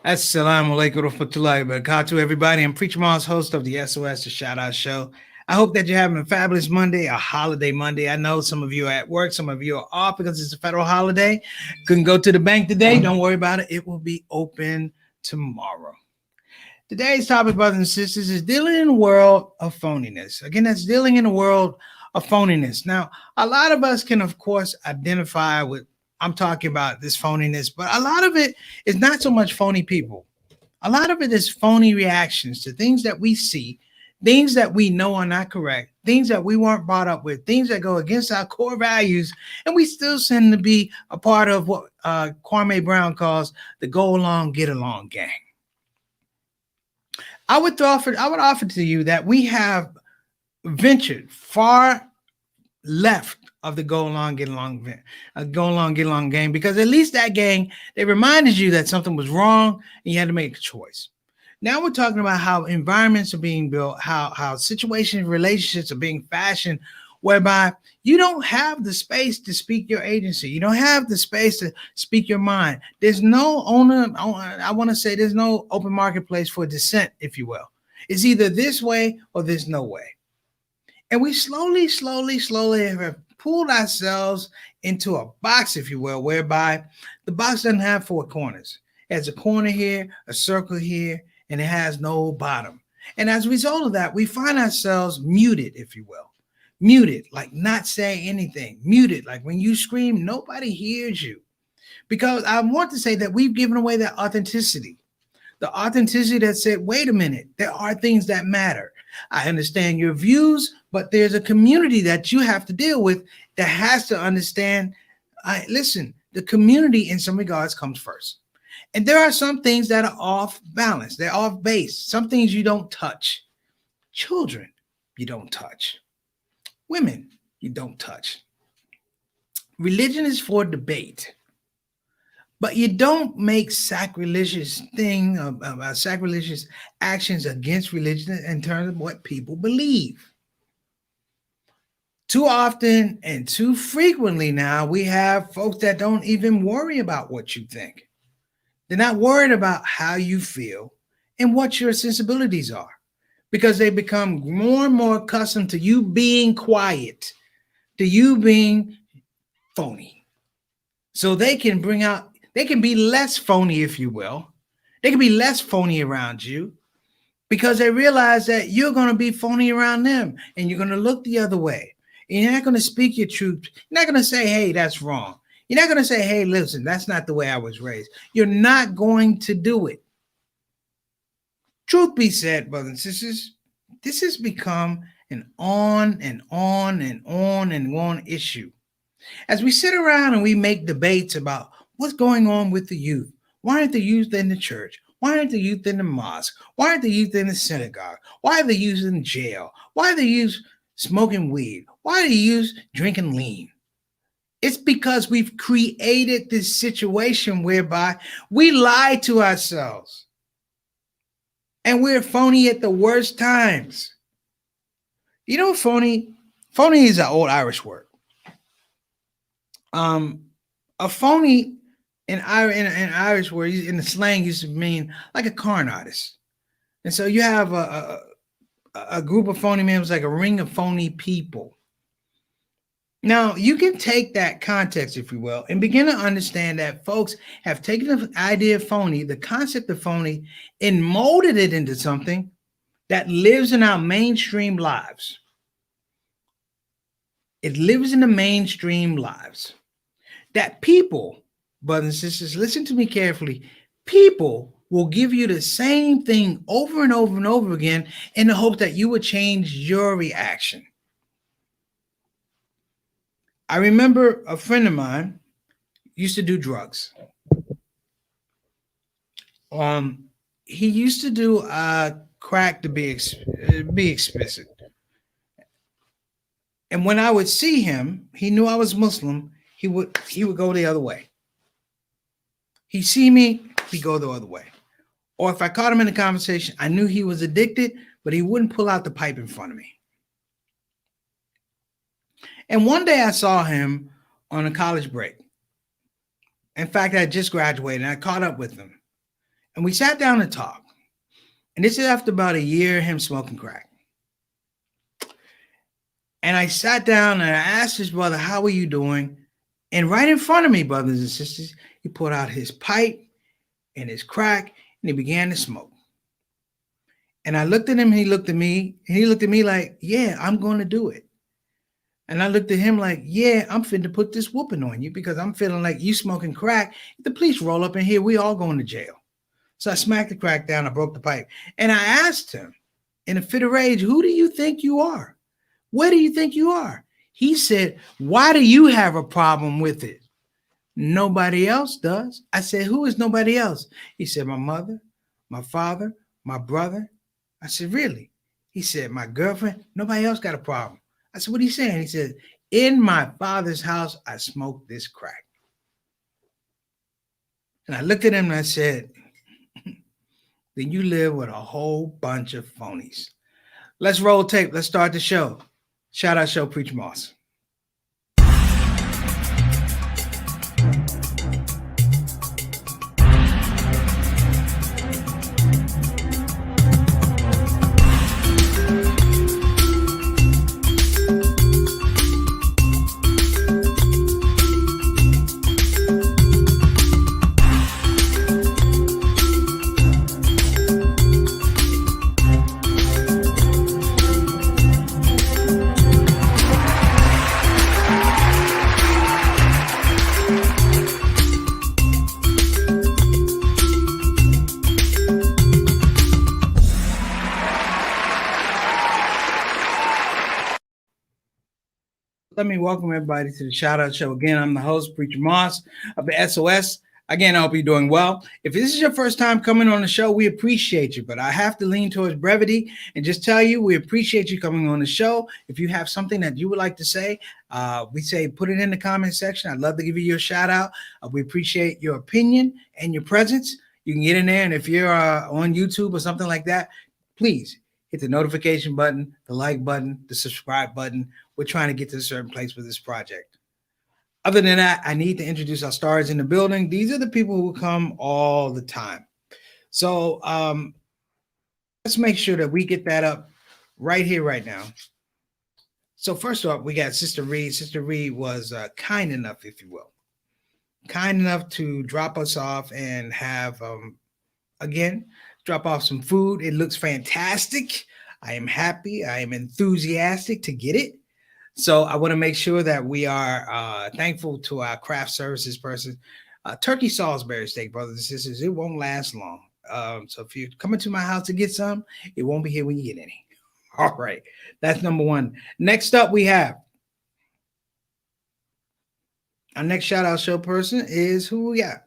Assalamu alaikum wa rahmatullahi wa barakatuh, everybody. I'm Preacher Moss, host of the SOS, the Shout Out Show. I hope that you're having a fabulous Monday, a holiday Monday. I know some of you are at work, some of you are off because it's a federal holiday. Couldn't go to the bank today. Don't worry about it. It will be open tomorrow. Today's topic, brothers and sisters, is dealing in the world of phoniness. Again, that's dealing in the world of phoniness. Now, a lot of us can, of course, identify with, I'm talking about this phoniness, but a lot of it is not so much phony people. A lot of it is phony reactions to things that we see, things that we know are not correct, things that we weren't brought up with, things that go against our core values, and we still seem to be a part of what Kwame Brown calls the go along, get along gang. I would offer to you that we have ventured far left of the go along, get along gang, because at least that gang, they reminded you that something was wrong and you had to make a choice. Now we're talking about how environments are being built, how situations, relationships are being fashioned, whereby you don't have the space to speak your agency. You don't have the space to speak your mind. There's no owner. I want to say there's no open marketplace for dissent, if you will. It's either this way or there's no way. And we slowly have pulled ourselves into a box, if you will, whereby the box doesn't have four corners. It has a corner here, a circle here, and it has no bottom. And as a result of that, we find ourselves muted, if you will. Muted, like not saying anything. Muted, like when you scream, nobody hears you. Because I want to say that we've given away that authenticity. The authenticity that said, wait a minute, there are things that matter. I understand your views, but there's a community that you have to deal with that has to understand. Listen, the community in some regards comes first. And there are some things that are off balance. They're off base. Some things you don't touch. Children, you don't touch. Women, you don't touch. Religion is for debate. But you don't make sacrilegious sacrilegious actions against religion in terms of what people believe. Too often and too frequently now, we have folks that don't even worry about what you think. They're not worried about how you feel and what your sensibilities are, because they become more and more accustomed to you being quiet, to you being phony. So they can be less phony, if you will. They can be less phony around you because they realize that you're going to be phony around them and you're going to look the other way. And you're not going to speak your truth. You're not going to say, hey, that's wrong. You're not going to say, hey, listen, that's not the way I was raised. You're not going to do it. Truth be said, brothers and sisters, this has become an on and on and on and on issue. As we sit around and we make debates about what's going on with the youth, why aren't the youth in the church? Why aren't the youth in the mosque? Why aren't the youth in the synagogue? Why are the youth in jail? Why are the youth smoking weed? Why are the youth drinking lean? It's because we've created this situation whereby we lie to ourselves. And we're phony at the worst times. You know, phony is an old Irish word. A phony in Irish word, in the slang, used to mean like a con artist. And so you have a group of phony men, like a ring of phony people. Now, you can take that context, if you will, and begin to understand that folks have taken the idea of phony, the concept of phony, and molded it into something that lives in our mainstream lives. It lives in the mainstream lives. That people, brothers and sisters, listen to me carefully, people will give you the same thing over and over and over again in the hope that you would change your reaction. I remember a friend of mine used to do drugs. He used to do crack, to be explicit. And when I would see him, he knew I was Muslim. He would go the other way. He'd see me, he'd go the other way. Or if I caught him in a conversation, I knew he was addicted, but he wouldn't pull out the pipe in front of me. And one day I saw him on a college break. In fact, I just graduated and I caught up with him. And we sat down and talked. And this is after about a year of him smoking crack. And I sat down and I asked his brother, how are you doing? And right in front of me, brothers and sisters, he pulled out his pipe and his crack and he began to smoke. And I looked at him, he looked at me, and he looked at me like, yeah, I'm going to do it. And I looked at him like, yeah, I'm finna put this whooping on you because I'm feeling like you smoking crack. If the police roll up in here, we all going to jail. So I smacked the crack down, I broke the pipe. And I asked him in a fit of rage, who do you think you are? Where do you think you are? He said, why do you have a problem with it? Nobody else does. I said, who is nobody else? He said, my mother, my father, my brother. I said, really? He said, my girlfriend. Nobody else got a problem. I said, what are you saying? He said, in my father's house, I smoked this crack. And I looked at him and I said, then you live with a whole bunch of phonies. Let's roll tape. Let's start the show. Shout out Show Preacher Moss. Let me welcome everybody to the Shout Out Show. Again, I'm the host, Preacher Moss of the SOS. Again, I hope you're doing well. If this is your first time coming on the show, we appreciate you, but I have to lean towards brevity and just tell you we appreciate you coming on the show. If you have something that you would like to say, we say put it in the comment section. I'd love to give you your shout out. We appreciate your opinion and your presence. You can get in there, and if you're on YouTube or something like that, please hit the notification button, the like button, the subscribe button. We're trying to get to a certain place with this project. Other than that, I need to introduce our stars in the building. These are the people who come all the time. So let's make sure that we get that up right here, right now. So first off, we got Sister Reed. Sister Reed was kind enough, if you will, kind enough to drop us off and have, again, drop off some food. It looks fantastic. I am happy. I am enthusiastic to get it. So I want to make sure that we are thankful to our craft services person. Turkey Salisbury steak, brothers and sisters, it won't last long. So if you come into my house to get some, it won't be here when you get any. All right. That's number one. Next up, we have our next shout out show person is who we got.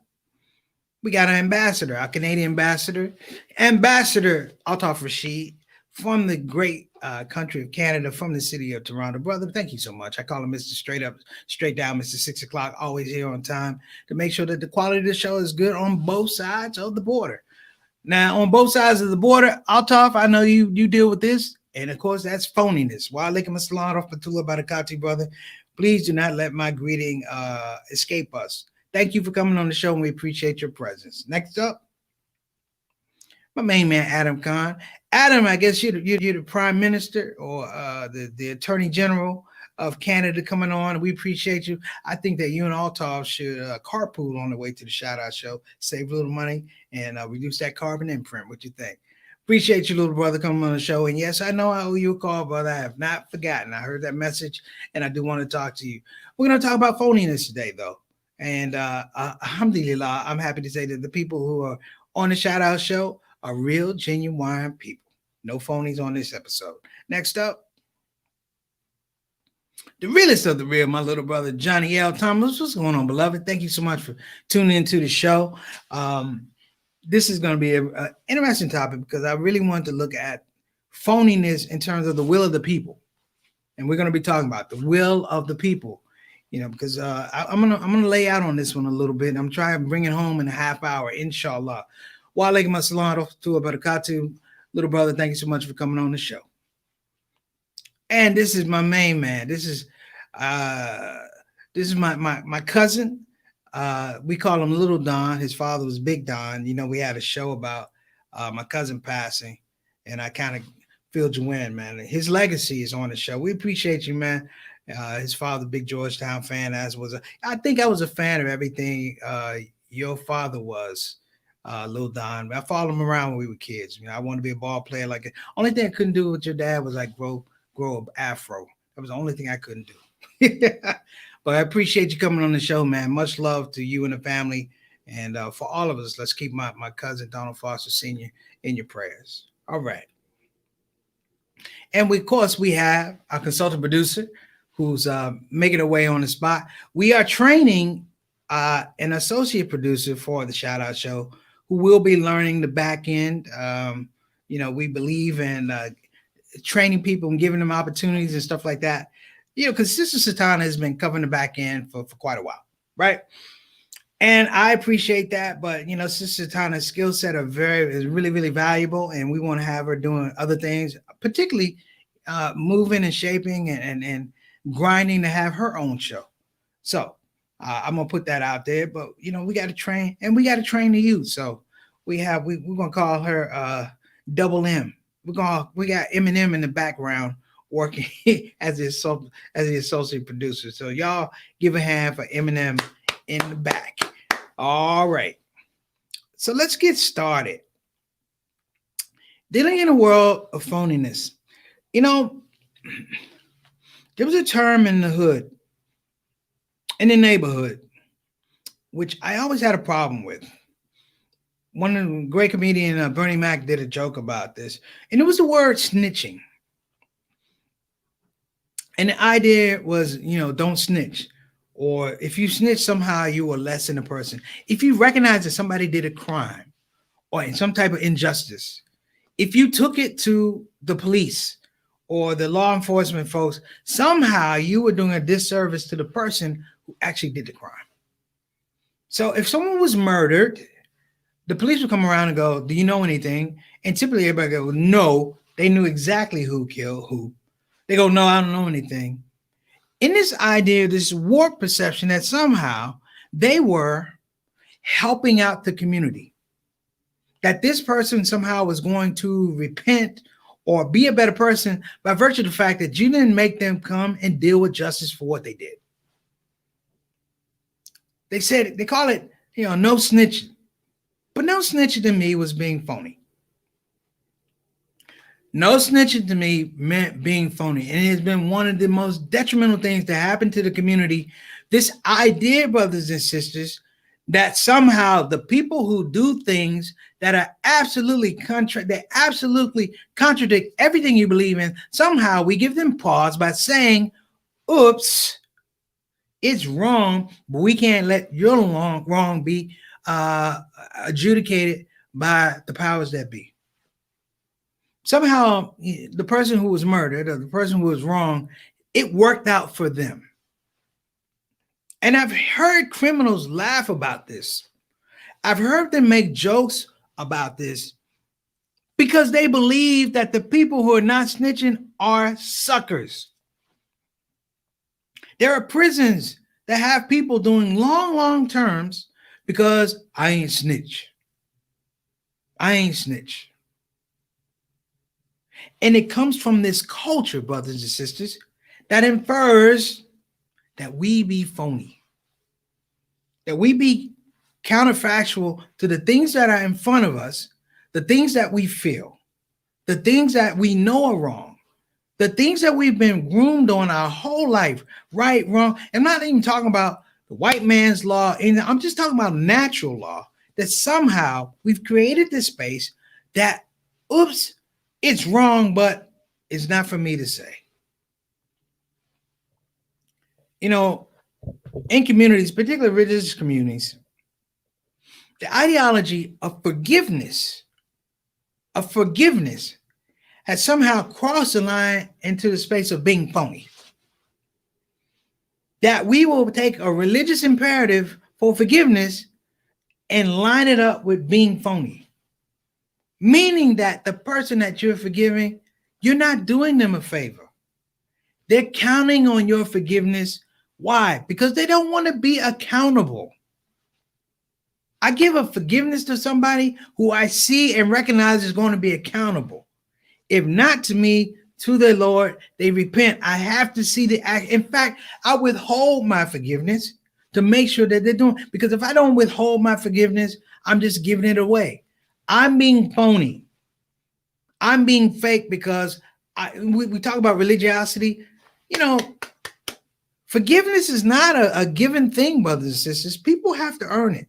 We got an ambassador, our Canadian ambassador, Ambassador Altaf Rashid from the great country of Canada, from the city of Toronto. Brother, thank you so much. I call him Mr. Straight Up, Straight Down, Mr. 6 o'clock, always here on time to make sure that the quality of the show is good on both sides of the border. Now, on both sides of the border, Altaf, I know you deal with this, and of course, that's Phonyness. Wa alaikum assalam wa rahmatullahi wa barakatuh, brother. Please do not let my greeting escape us. Thank you for coming on the show, and we appreciate your presence. Next up, my main man, Adam Khan. Adam, I guess you're the Prime Minister or the Attorney General of Canada coming on. We appreciate you. I think that you and Altaf should carpool on the way to the Shout Out Show, save a little money, and reduce that carbon imprint. What you think? Appreciate you, little brother, coming on the show. And yes, I know I owe you a call, brother. I have not forgotten. I heard that message, and I do want to talk to you. We're going to talk about Phonyness today, though. And alhamdulillah, I'm happy to say that the people who are on the Shout Out Show are real, genuine people. No phonies on this episode. Next up, the realest of the real, my little brother, Johnny L. Thomas. What's going on, beloved? Thank you so much for tuning into the show. This is going to be an interesting topic because I really want to look at phoniness in terms of the will of the people. And we're going to be talking about the will of the people, you know, because I'm gonna lay out on this one a little bit. I'm trying to bring it home in a half hour, inshallah. Wa alaikum assalam wa rahmatullahi wa barakatuh. Little brother, thank you so much for coming on the show. And this is my main man. This is my cousin, We call him Little Don. His father was Big Don. You know, we had a show about my cousin passing, and I kind of filled you in, man. His legacy is on the show. We appreciate you, man. His father, big Georgetown fan, as was I think I was a fan of everything your father was, Lil Don. I followed him around when we were kids. You know, I wanted to be a ball player. Like, only thing I couldn't do with your dad was like grow up afro. That was the only thing I couldn't do. But I appreciate you coming on the show, man. Much love to you and the family. And for all of us, let's keep my cousin Donald Foster Sr. in your prayers. All right. And we, of course, we have our consultant producer who's making her way on the spot. We are training an associate producer for the Shout Out Show who will be learning the back end. You know, we believe in training people and giving them opportunities and stuff like that. You know, because Sister Satana has been covering the back end for quite a while, right? And I appreciate that, but you know, Sister Satana's skill set is really, really valuable, and we want to have her doing other things, particularly moving and shaping and grinding to have her own show. So I'm gonna put that out there, but you know, we got to train, and we got to train the youth. So we're gonna call her Double M. We got Eminem in the background working as the associate producer. So y'all give a hand for Eminem in the back. All right. So let's get started. Dealing in a world of phoniness. You know, there was a term in the hood, in the neighborhood, which I always had a problem with. One of the great comedian, Bernie Mac, did a joke about this, and it was the word snitching. And the idea was, you know, don't snitch. Or if you snitch, somehow you are less than a person. If you recognize that somebody did a crime or in some type of injustice, if you took it to the police or the law enforcement folks, somehow you were doing a disservice to the person who actually did the crime. So if someone was murdered, the police would come around and go, do you know anything? And typically everybody goes, no. They knew exactly who killed who. They go, no, I don't know anything. In this idea, this warped perception that somehow they were helping out the community, that this person somehow was going to repent or be a better person by virtue of the fact that you didn't make them come and deal with justice for what they did. They call it, you know, no snitching. But no snitching to me was being phony. No snitching to me meant being phony. And it has been one of the most detrimental things to happen to the community. This idea, brothers and sisters, that somehow the people who do things that are absolutely contradict everything you believe in, somehow we give them pause by saying, oops, it's wrong, but we can't let your wrong be adjudicated by the powers that be. Somehow the person who was murdered or the person who was wrong, it worked out for them. And I've heard criminals laugh about this. I've heard them make jokes about this because they believe that the people who are not snitching are suckers. There are prisons that have people doing long terms because I ain't snitch. I ain't snitch. And it comes from this culture, brothers and sisters, that infers that we be phony, that we be counterfactual to the things that are in front of us, the things that we feel, the things that we know are wrong, the things that we've been groomed on our whole life, right, wrong. I'm not even talking about the white man's law. I'm just talking about natural law, that somehow we've created this space that, oops, it's wrong, but it's not for me to say. You know, in communities, particularly religious communities, the ideology of forgiveness has somehow crossed the line into the space of being phony. That we will take a religious imperative for forgiveness and line it up with being phony. Meaning that the person that you're forgiving, you're not doing them a favor. They're counting on your forgiveness. Why? Because they don't want to be accountable. I give a forgiveness to somebody who I see and recognize is going to be accountable. If not to me, to the Lord, they repent. I have to see the act. In fact, I withhold my forgiveness to make sure that they're doing, because if I don't withhold my forgiveness, I'm just giving it away. I'm being phony. I'm being fake because we talk about religiosity. You know, forgiveness is not a given thing, brothers and sisters. People have to earn it.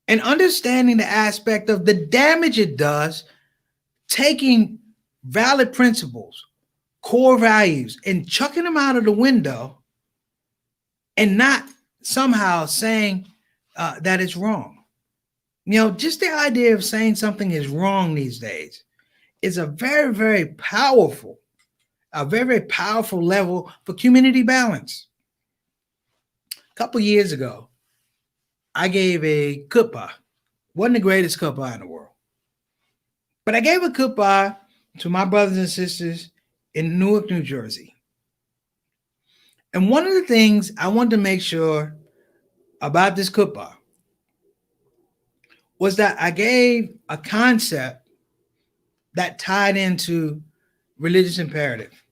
And understanding the aspect of the damage it does, taking valid principles, core values, and chucking them out of the window and not somehow saying that it's wrong. You know, just the idea of saying something is wrong these days is a very, very powerful level for community balance. A couple years ago, I gave a kutbah. Wasn't the greatest kutbah in the world, but I gave a kutbah to my brothers and sisters in Newark, New Jersey. And one of the things I wanted to make sure about this kutbah was that I gave a concept that tied into religious imperative.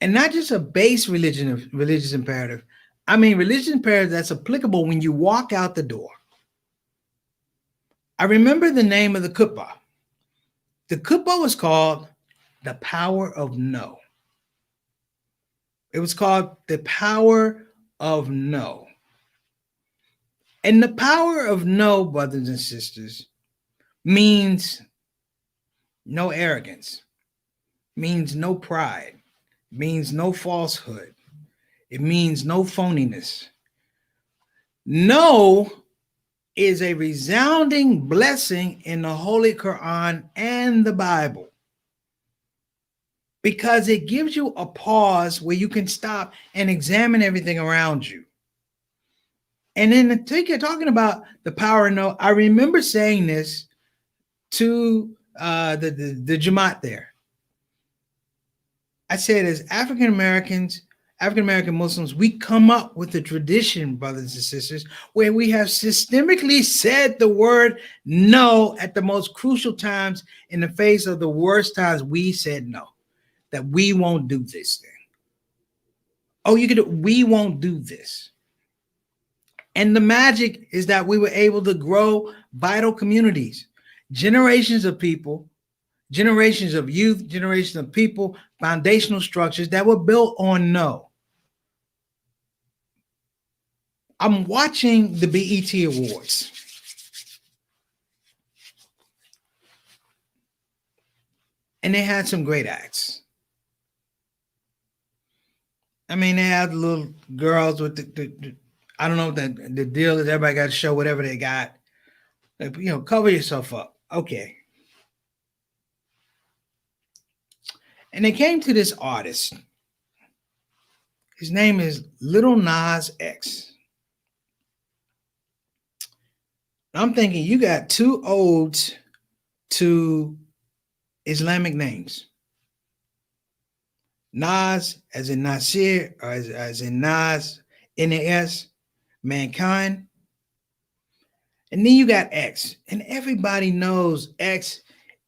And not just a base religious imperative. I mean, religious imperative that's applicable when you walk out the door. I remember the name of the kutbah. The kutbah was called The Power of No. It was called The Power of No. And the power of no, brothers and sisters, means no arrogance, means no pride, means no falsehood. It means no phoniness. No is a resounding blessing in the Holy Quran and the Bible, because it gives you a pause where you can stop and examine everything around you. And then talking about the power of no, I remember saying this to the Jamaat there. I said, as African American Muslims, we come up with a tradition, brothers and sisters, where we have systemically said the word no at the most crucial times in the face of the worst times. We said no, that we won't do this thing. Oh, we won't do this. And the magic is that we were able to grow vital communities, generations of people, generations of youth, generations of people, foundational structures that were built on no. I'm watching the BET Awards. And they had some great acts. I mean, they had little girls with the I don't know what the deal is. Everybody got to show whatever they got. Like, you know, cover yourself up. Okay. And they came to this artist. His name is Little Nas X. I'm thinking, you got two odes to Islamic names. Nas, as in Nasir, or as in Nas, N-A-S, mankind. And then you got X. And everybody knows X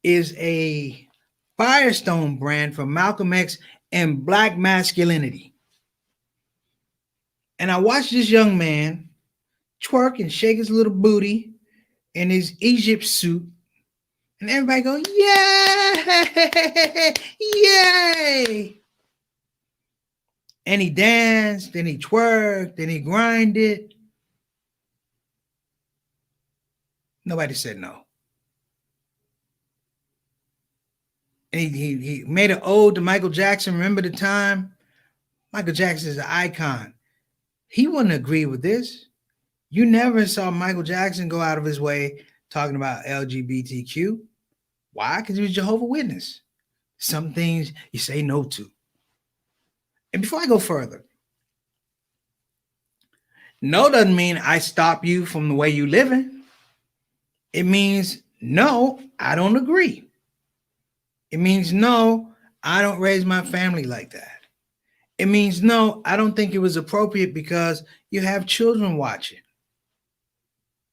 is a Firestone brand for Malcolm X and Black masculinity. And I watched this young man twerk and shake his little booty in his Egypt suit. And everybody go, yay, yay. And he danced, and he twerked, and he grinded. Nobody said no. And he made an ode to Michael Jackson. Remember the time? Michael Jackson is an icon. He wouldn't agree with this. You never saw Michael Jackson go out of his way talking about LGBTQ. Why? Because he was Jehovah's Witness. Some things you say no to. And before I go further, no doesn't mean I stop you from the way you living. It means no, I don't agree. It means no, I don't raise my family like that. It means no, I don't think it was appropriate because you have children watching.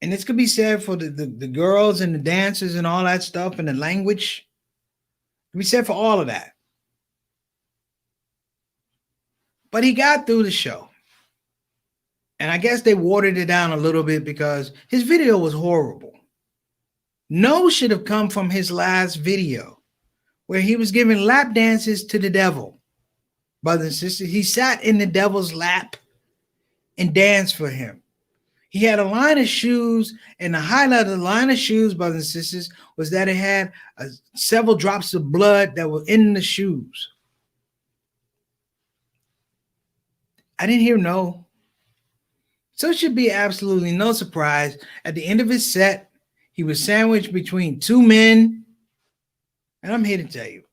And this could be said for the girls and the dancers and all that stuff and the language. It could be said for all of that. But he got through the show. And I guess they watered it down a little bit because his video was horrible. No should have come from his last video where he was giving lap dances to the devil. Brothers and sisters, he sat in the devil's lap and danced for him. He had a line of shoes, and the highlight of the line of shoes, brothers and sisters, was that it had several drops of blood that were in the shoes. I didn't hear no. So it should be absolutely no surprise. At the end of his set, he was sandwiched between two men. And I'm here to tell you,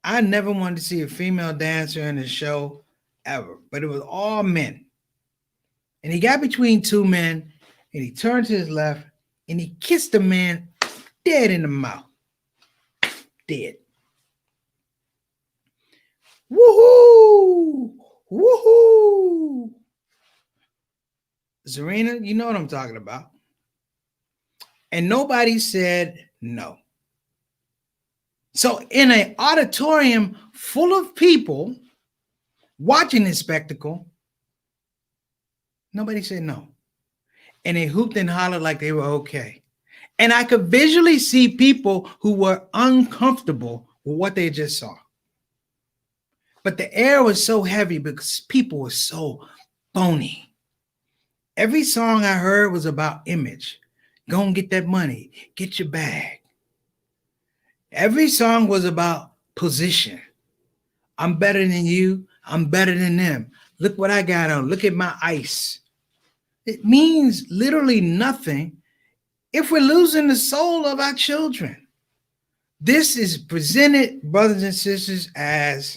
I never wanted to see a female dancer in a show ever, but it was all men. And he got between two men, and he turned to his left, and he kissed the man dead in the mouth. Dead. Woohoo! Woohoo! Zarina, you know what I'm talking about. And nobody said no. So in an auditorium full of people watching this spectacle, nobody said no. And they hooped and hollered like they were okay. And I could visually see people who were uncomfortable with what they just saw. But the air was so heavy because people were so phony. Every song I heard was about image. Go and get that money. Get your bag. Every song was about position. I'm better than you. I'm better than them. Look what I got on. Look at my ice. It means literally nothing if we're losing the soul of our children. This is presented, brothers and sisters, as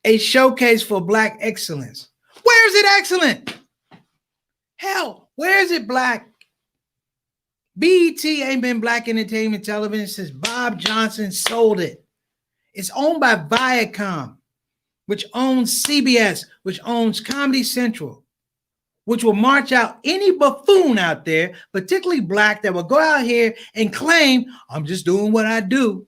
a showcase for Black excellence. Where is it excellent? Hell, where is it Black? BET ain't been Black entertainment television since Bob Johnson sold it. It's owned by Viacom, which owns CBS, which owns Comedy Central, which will march out any buffoon out there, particularly Black, that will go out here and claim, I'm just doing what I do.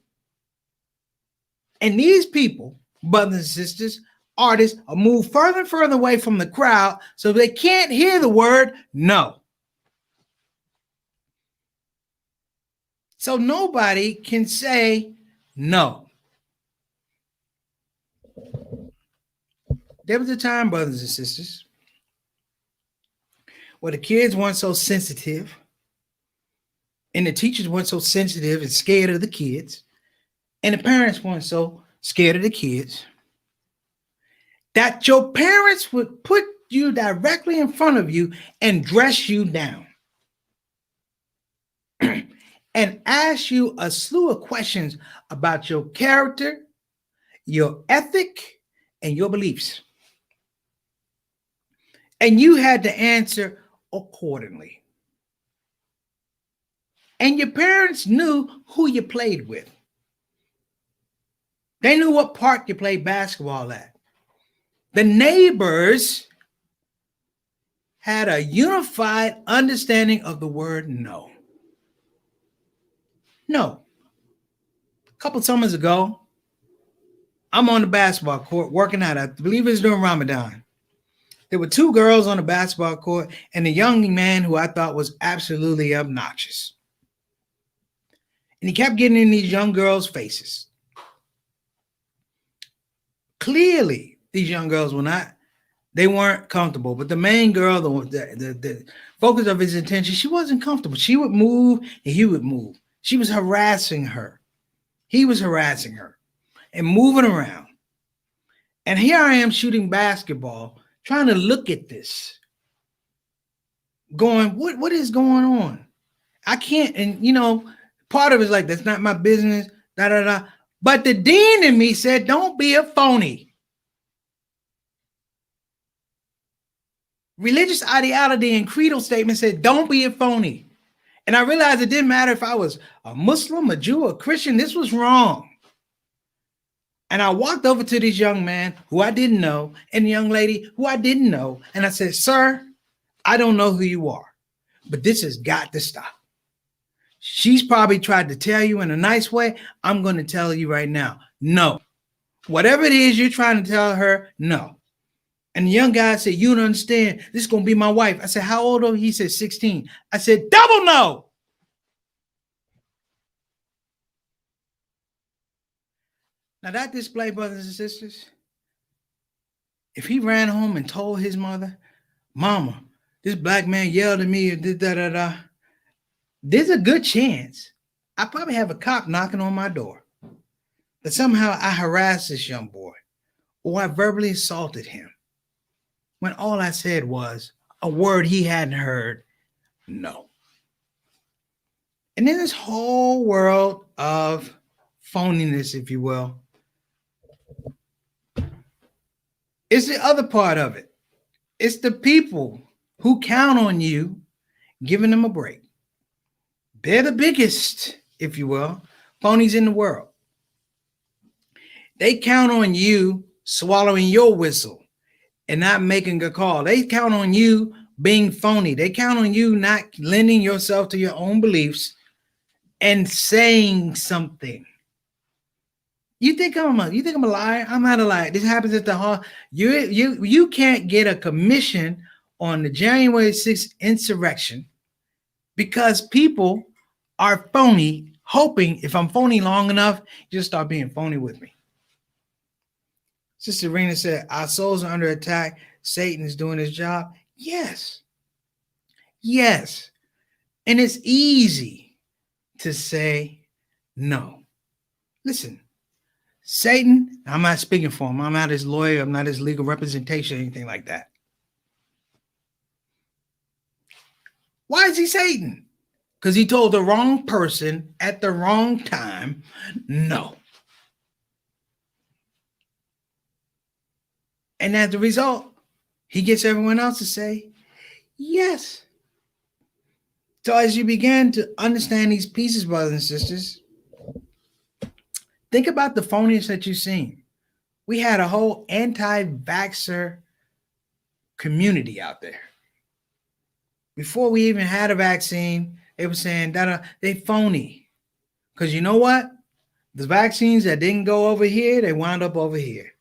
And these people, brothers and sisters, artists, are moved further and further away from the crowd so they can't hear the word no. So nobody can say no. There was a time, brothers and sisters, where the kids weren't so sensitive and the teachers weren't so sensitive and scared of the kids, and the parents weren't so scared of the kids, that your parents would put you directly in front of you and dress you down and ask you a slew of questions about your character, your ethic, and your beliefs. And you had to answer accordingly. And your parents knew who you played with. They knew what park you played basketball at. The neighbors had a unified understanding of the word no. No. A couple summers ago, I'm on the basketball court working out. I believe it was during Ramadan. There were two girls on the basketball court and a young man who I thought was absolutely obnoxious. And he kept getting in these young girls' faces. Clearly, these young girls they weren't comfortable. But the main girl, the focus of his attention, she wasn't comfortable. She would move and he would move. She was harassing her. He was harassing her and moving around. And here I am shooting basketball, trying to look at this, going, what is going on? I can't, and part of it's like, that's not my business, da da da. But the dean in me said, don't be a phony. Religious ideology and creedal statement said, don't be a phony. And I realized it didn't matter if I was a Muslim, a Jew, a Christian. This was wrong. And I walked over to this young man who I didn't know and the young lady who I didn't know. And I said, sir, I don't know who you are. but this has got to stop. She's probably tried to tell you in a nice way. I'm going to tell you right now, no. Whatever it is you're trying to tell her, no. And the young guy said, you don't understand. This is going to be my wife. I said, how old are you? He said, 16. I said, double no. Now that display, brothers and sisters, if he ran home and told his mother, Mama, this black man yelled at me, there's a good chance I probably have a cop knocking on my door. That somehow I harassed this young boy or I verbally assaulted him when all I said was a word he hadn't heard, no. And in this whole world of phoniness, if you will, it's the other part of it. It's the people who count on you giving them a break. They're the biggest, if you will, phonies in the world. They count on you swallowing your whistle and not making a call. They count on you being phony. They count on you not lending yourself to your own beliefs and saying something. You think I'm a liar? I'm not a liar. This happens at the hall. You can't get a commission on the January 6th insurrection because people are phony, hoping if I'm phony long enough, you'll start being phony with me. Sister Rena said, our souls are under attack. Satan is doing his job. Yes. Yes. And it's easy to say no. Listen, Satan, I'm not speaking for him. I'm not his lawyer. I'm not his legal representation or anything like that. Why is he Satan? Because he told the wrong person at the wrong time, no. And as a result, he gets everyone else to say yes. So as you begin to understand these pieces, brothers and sisters, think about the phonies that you've seen. We had a whole anti-vaxxer community out there. Before we even had a vaccine, they were saying that they phony. Because you know what? The vaccines that didn't go over here, they wound up over here.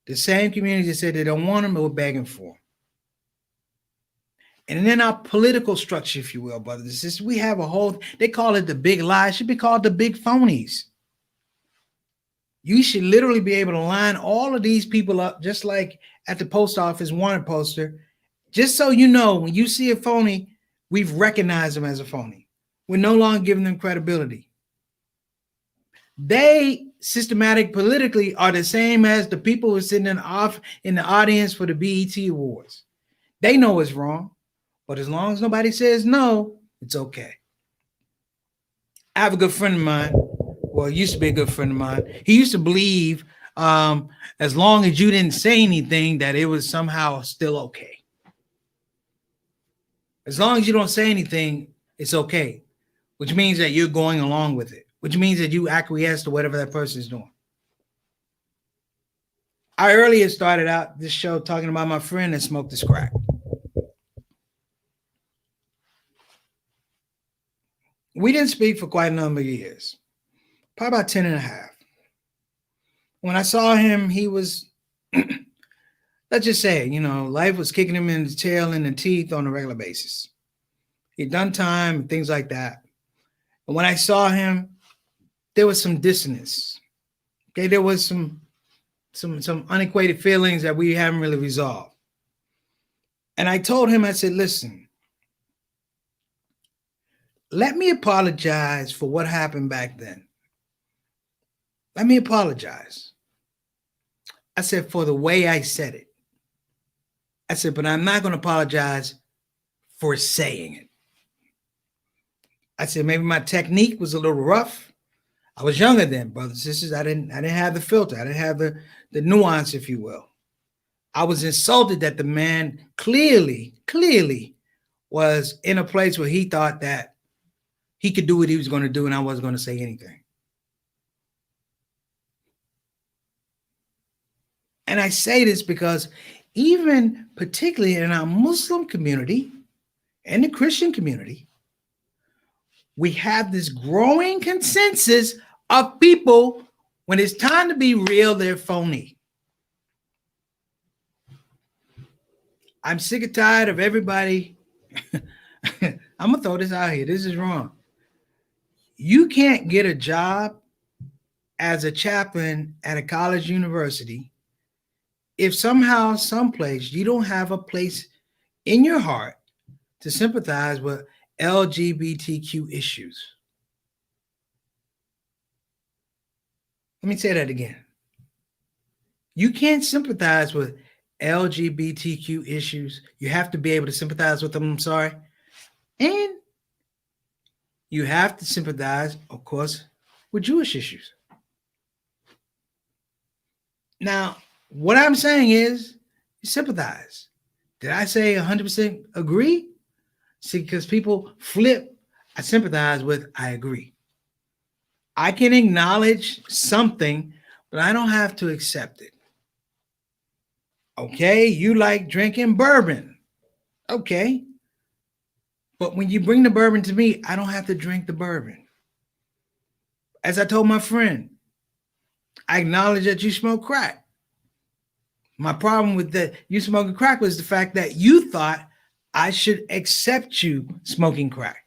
The same community that said they don't want them, they were begging for them. And in our political structure, if you will, brothers and sisters, we have a whole, they call it the big lie. It should be called the big phonies. You should literally be able to line all of these people up, just like at the post office wanted poster, just so you know, when you see a phony, we've recognized them as a phony. We're no longer giving them credibility. They systematic politically are the same as the people who are sitting in the audience for the BET Awards. They know it's wrong, but as long as nobody says no, it's okay. I have a good friend of mine. Well, he used to be a good friend of mine. He used to believe as long as you didn't say anything, that it was somehow still okay. As long as you don't say anything, it's okay, which means that you're going along with it, which means that you acquiesce to whatever that person is doing. I earlier started out this show talking about my friend that smoked this crack. We didn't speak for quite a number of years, probably about 10 and a half. When I saw him, he was, let's just say, life was kicking him in the tail and the teeth on a regular basis. He'd done time and things like that. And when I saw him, there was some dissonance. Okay, there was some unequated feelings that we haven't really resolved. And I told him, I said, listen, let me apologize for what happened back then. Let me apologize. I said, for the way I said it. I said, but I'm not going to apologize for saying it. I said, maybe my technique was a little rough. I was younger then, brothers and sisters. I didn't have the filter. I didn't have the nuance, if you will. I was insulted that the man clearly was in a place where he thought that he could do what he was going to do and I wasn't going to say anything. And I say this because even particularly in our Muslim community, and the Christian community, we have this growing consensus of people, when it's time to be real, they're phony. I'm sick and tired of everybody. I'm going to throw this out here. This is wrong. You can't get a job as a chaplain at a college university if somehow, someplace, you don't have a place in your heart to sympathize with LGBTQ issues. Let me say that again. You can't sympathize with LGBTQ issues. You have to be able to sympathize with them, I'm sorry. And you have to sympathize, of course, with Jewish issues. Now, what I'm saying is you sympathize. Did I say 100% agree? See, because people flip, I sympathize with, I agree. I can acknowledge something, but I don't have to accept it. Okay, you like drinking bourbon. Okay. But when you bring the bourbon to me, I don't have to drink the bourbon. As I told my friend, I acknowledge that you smoke crack. My problem with that you smoking crack was the fact that you thought I should accept you smoking crack.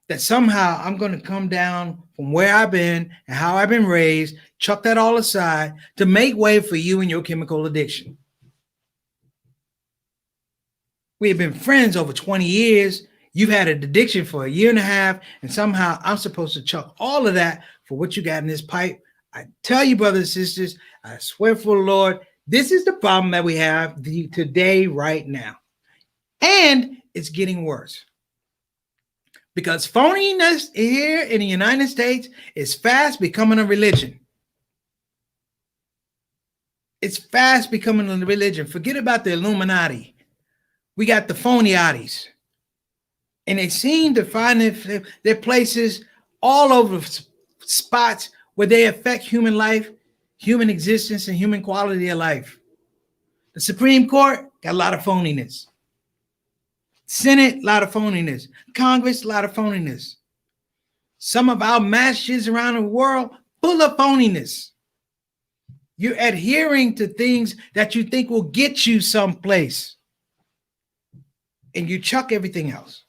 That somehow I'm going to come down from where I've been and how I've been raised, chuck that all aside to make way for you and your chemical addiction. We have been friends over 20 years. You've had an addiction for a year and a half, and somehow I'm supposed to chuck all of that for what you got in this pipe. I tell you, brothers and sisters, I swear for the Lord, this is the problem that we have today, right now. And it's getting worse. Because phoniness here in the United States is fast becoming a religion. It's fast becoming a religion. Forget about the Illuminati. We got the phonyiatis. And they seem to find their places all over spots where they affect human life, human existence, and human quality of life. The Supreme Court got a lot of phoniness. Senate, a lot of phoniness. Congress, a lot of phoniness. Some of our masses around the world, full of phoniness. You're adhering to things that you think will get you someplace. And you chuck everything else.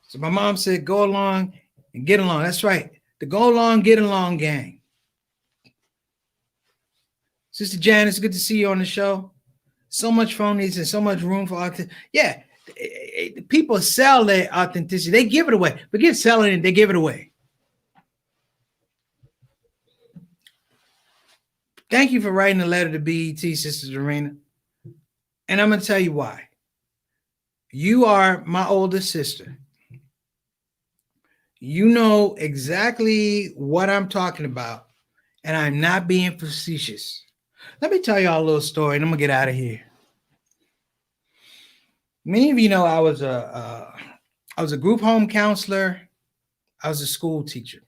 So my mom said, go along and get along. That's right. The go along, get along gang. Sister Janice, good to see you on the show. So much phonies and so much room for authenticity. Yeah, people sell their authenticity. They give it away. Forget selling it, they give it away. Thank you for writing the letter to BET, Sister Serena. And I'm going to tell you why. You are my older sister. You know exactly what I'm talking about, and I'm not being facetious. Let me tell y'all a little story, and I'm going to get out of here. Many of you know I was a group home counselor. I was a school teacher.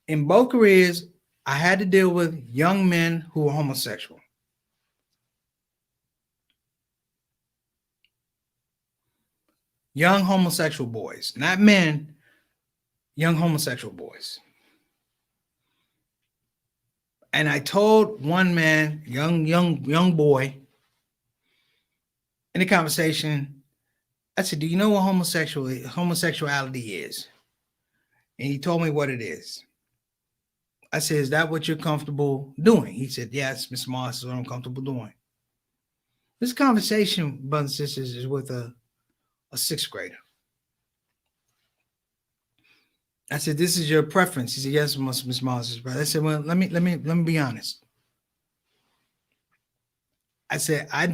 In both careers, I had to deal with young men who were homosexual. Young homosexual boys, not men, young homosexual boys. And I told one man, young boy, in the conversation, I said, do you know what homosexuality is? And he told me what it is. I said, is that what you're comfortable doing? He said, yes, Mr. Moss, is what I'm comfortable doing. This conversation, brothers and sisters, is with a sixth grader. I said, this is your preference. He said, yes, Miss Moses, brother. I said, well, let me be honest. I said, I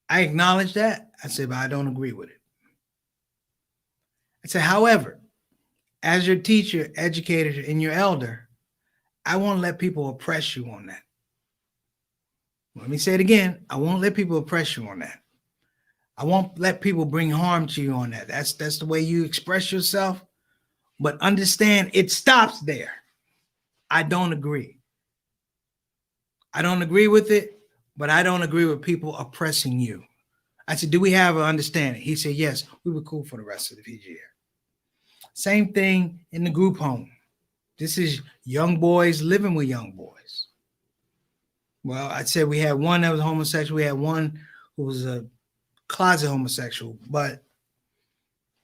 acknowledge that. I said, but I don't agree with it. I said, however, as your teacher, educator, and your elder, I won't let people oppress you on that. Let me say it again. I won't let people oppress you on that. I won't let people bring harm to you on that. That's the way you express yourself. But understand, it stops there. I don't agree. I don't agree with it, but I don't agree with people oppressing you. I said, do we have an understanding? He said, yes, we were cool for the rest of the year. Same thing in the group home. This is young boys living with young boys. Well, I said we had one that was homosexual. We had one who was a closet homosexual, but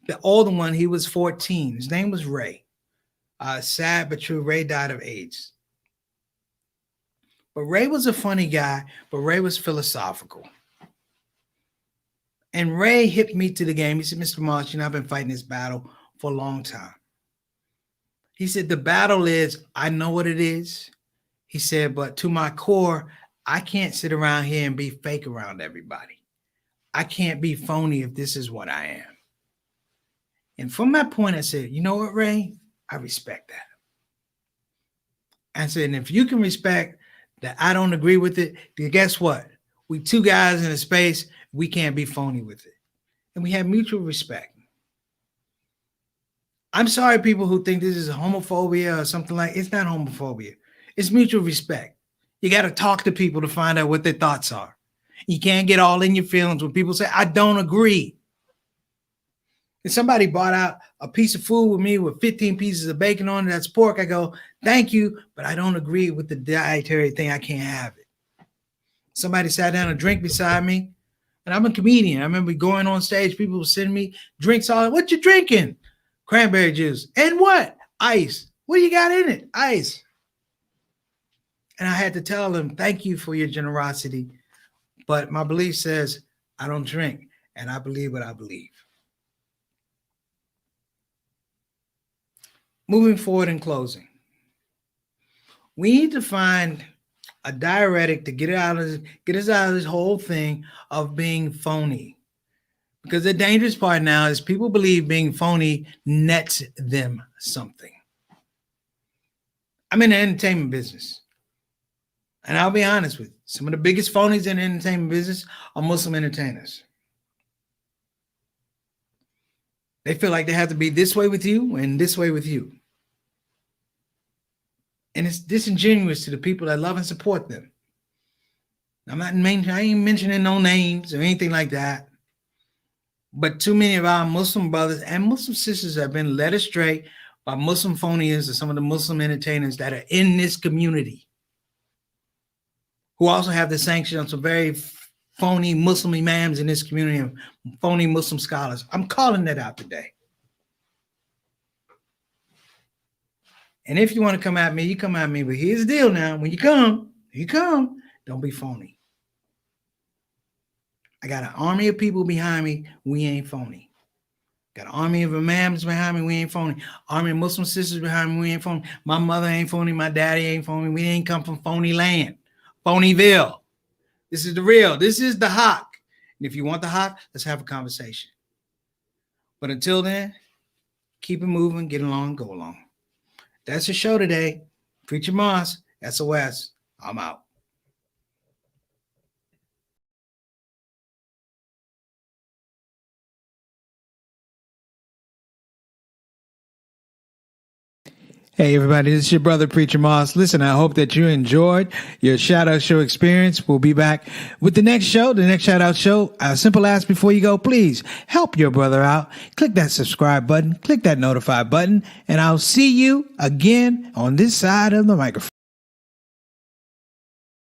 the older one, he was 14. His name was Ray. Sad but true, Ray died of AIDS. But Ray was a funny guy, but Ray was philosophical. And Ray hit me to the game. He said, Mr. Moss, I've been fighting this battle for a long time. He said, the battle is, I know what it is. He said, but to my core, I can't sit around here and be fake around everybody. I can't be phony if this is what I am. And from that point, I said, you know what, Ray? I respect that. I said, and if you can respect that I don't agree with it, then guess what? We two guys in a space, we can't be phony with it. And we have mutual respect. I'm sorry, people who think this is homophobia or something like, it's not homophobia. It's mutual respect. You got to talk to people to find out what their thoughts are. You can't get all in your feelings when people say, I don't agree. If somebody bought out a piece of food with me with 15 pieces of bacon on it, that's pork, I go, thank you, but I don't agree with the dietary thing. I can't have it. Somebody sat down and drink beside me, and I'm a comedian. I remember going on stage, people were sending me drinks. All, what you drinking? Cranberry juice. And what? Ice. What do you got in it? Ice. And I had to tell them, thank you for your generosity, but my belief says I don't drink, and I believe what I believe. Moving forward in closing, we need to find a diuretic to get us out of this whole thing of being phony. Because the dangerous part now is people believe being phony nets them something. I'm in the entertainment business. And I'll be honest with you, some of the biggest phonies in the entertainment business are Muslim entertainers. They feel like they have to be this way with you and this way with you. And it's disingenuous to the people that love and support them. I ain't mentioning no names or anything like that. But too many of our Muslim brothers and Muslim sisters have been led astray by Muslim phonies or some of the Muslim entertainers that are in this community, who also have the sanction of some very phony Muslim imams in this community and phony Muslim scholars. I'm calling that out today. And if you want to come at me, you come at me. But here's the deal now. When you come, don't be phony. I got an army of people behind me. We ain't phony. Got an army of imams behind me. We ain't phony. Army of Muslim sisters behind me. We ain't phony. My mother ain't phony. My daddy ain't phony. We ain't come from phony land. Phonyville. This is the real. This is the hock. And if you want the hock, let's have a conversation. But until then, keep it moving, get along, go along. That's the show today. Preacher Moss, SOS. I'm out. Hey, everybody, this is your brother, Preacher Moss. Listen, I hope that you enjoyed your shout-out show experience. We'll be back with the next show, the next shout-out show. A simple ask before you go, please help your brother out. Click that subscribe button, click that notify button, and I'll see you again on this side of the microphone.